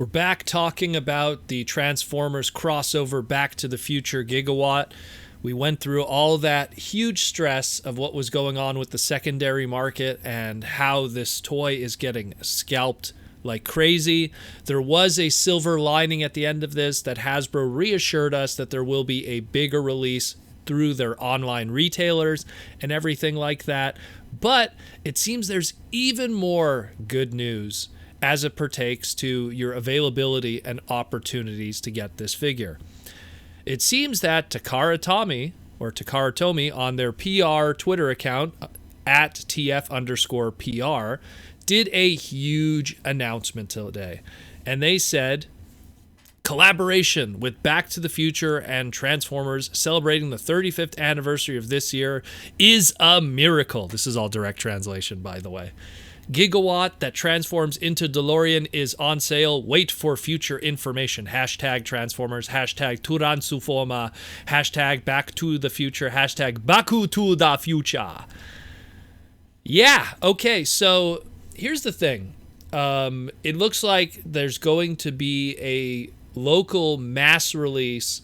We're back talking about the Transformers crossover Back to the Future Gigawatt. We went through all that huge stress of what was going on with the secondary market and how this toy is getting scalped like crazy. There was a silver lining at the end of this that Hasbro reassured us that there will be a bigger release through their online retailers and everything like that. But it seems there's even more good news as it pertains to your availability and opportunities to get this figure. It seems that Takara-Tomy on their PR Twitter account at TF_PR did a huge announcement today. And they said, collaboration with Back to the Future and Transformers celebrating the 35th anniversary of this year is a miracle. This is all direct translation, by the way. Gigawatt that transforms into DeLorean is on sale. Wait for future information. Hashtag Transformers. Hashtag Turansuforma. Hashtag Back to the Future. Hashtag Baku to the Future. Yeah, okay, so here's the thing. It looks like there's going to be a local mass release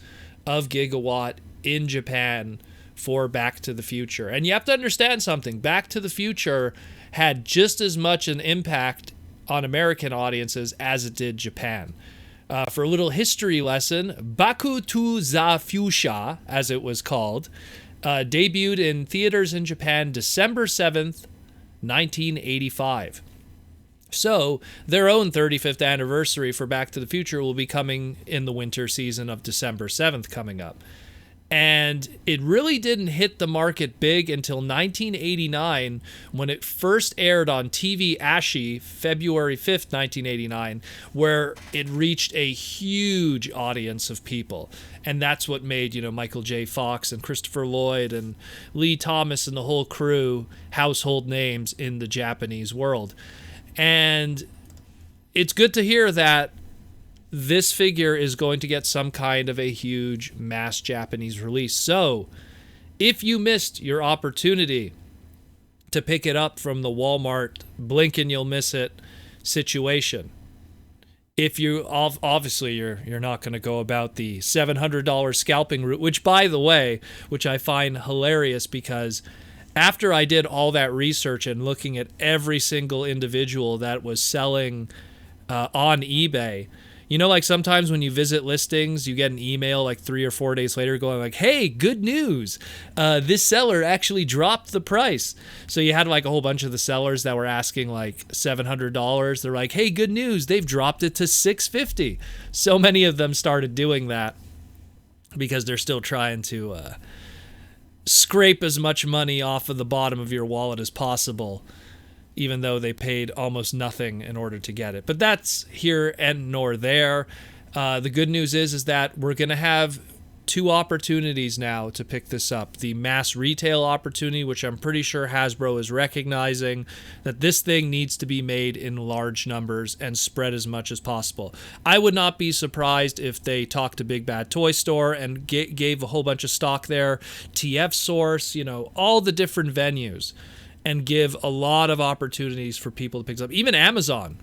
of Gigawatt in Japan for Back to the Future. And you have to understand something. Back to the Future had just as much an impact on American audiences as it did Japan. For a little history lesson, Baku to the Future, as it was called, debuted in theaters in Japan December 7th, 1985. So their own 35th anniversary for Back to the Future will be coming in the winter season of December 7th coming up. And it really didn't hit the market big until 1989 when it first aired on TV Ashi, February 5th, 1989, where it reached a huge audience of people. And that's what made, Michael J. Fox and Christopher Lloyd and Lee Thomas and the whole crew household names in the Japanese world. And it's good to hear that this figure is going to get some kind of a huge mass Japanese release. So, if you missed your opportunity to pick it up from the Walmart blink and you'll miss it situation, if you obviously you're not going to go about the $700 scalping route, which by the way, which I find hilarious because after I did all that research and looking at every single individual that was selling on eBay, like sometimes when you visit listings, you get an email like 3 or 4 days later going like, hey, good news. This seller actually dropped the price. So you had like a whole bunch of the sellers that were asking like $700. They're like, hey, good news. They've dropped it to $650. So many of them started doing that because they're still trying to scrape as much money off of the bottom of your wallet as possible, even though they paid almost nothing in order to get it. But that's here and nor there. The good news is that we're going to have 2 opportunities now to pick this up. The mass retail opportunity, which I'm pretty sure Hasbro is recognizing that this thing needs to be made in large numbers and spread as much as possible. I would not be surprised if they talked to Big Bad Toy Store and gave a whole bunch of stock there, TF Source, all the different venues, and give a lot of opportunities for people to pick up. Even Amazon.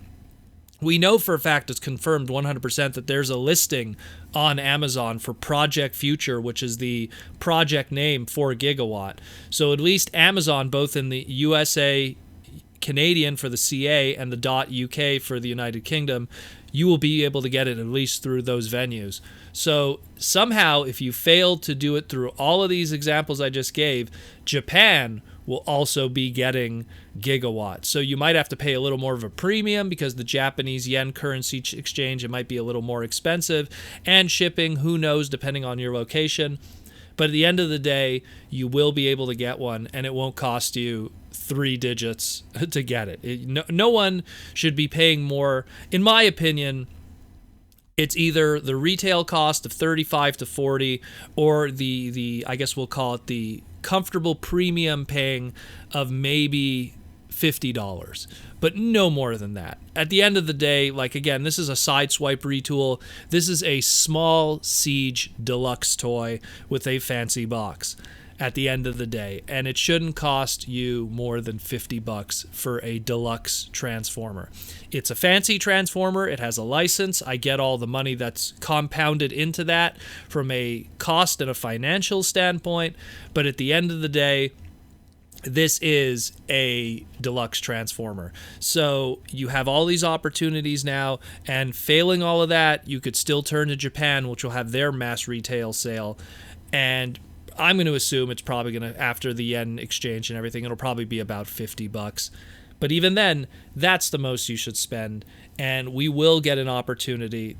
We know for a fact, it's confirmed 100% that there's a listing on Amazon for Project Future, which is the project name for Gigawatt. So at least Amazon, both in the USA, Canadian for the CA, and the .UK for the United Kingdom, you will be able to get it at least through those venues. So somehow, if you failed to do it through all of these examples I just gave, Japan will also be getting Gigawatt. So you might have to pay a little more of a premium because the Japanese yen currency exchange, it might be a little more expensive, and shipping, who knows, depending on your location. But at the end of the day, you will be able to get one, and it won't cost you 3 digits to get it. No one should be paying more. In my opinion, it's either the retail cost of $35 to $40 or the I guess we'll call it the comfortable premium paying of maybe $50, but no more than that. At the end of the day, like again, this is a Sideswipe retool. This is a small Siege deluxe toy with a fancy box. at the end of the day, and it shouldn't cost you more than $50 for a deluxe transformer. It's a fancy transformer, it has a license, I get all the money that's compounded into that from a cost and a financial standpoint, but at the end of the day, this is a deluxe transformer. So you have all these opportunities now, and failing all of that, you could still turn to Japan, which will have their mass retail sale, and I'm going to assume it's probably going to, after the yen exchange and everything, it'll probably be about $50. But even then, that's the most you should spend, and we will get an opportunity.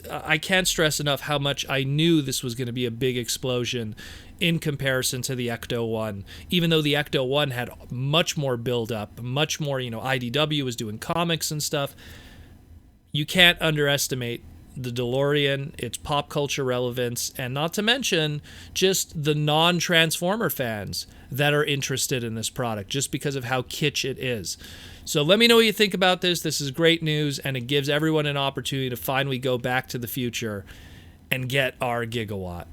I can't stress enough how much I knew this was going to be a big explosion in comparison to the Ecto-1, even though the Ecto-1 had much more build-up, much more, IDW was doing comics and stuff. You can't underestimate the DeLorean, its pop culture relevance, and not to mention just the non-Transformer fans that are interested in this product just because of how kitsch it is. So let me know what you think about this. This is great news, and it gives everyone an opportunity to finally go back to the future and get our Gigawatt.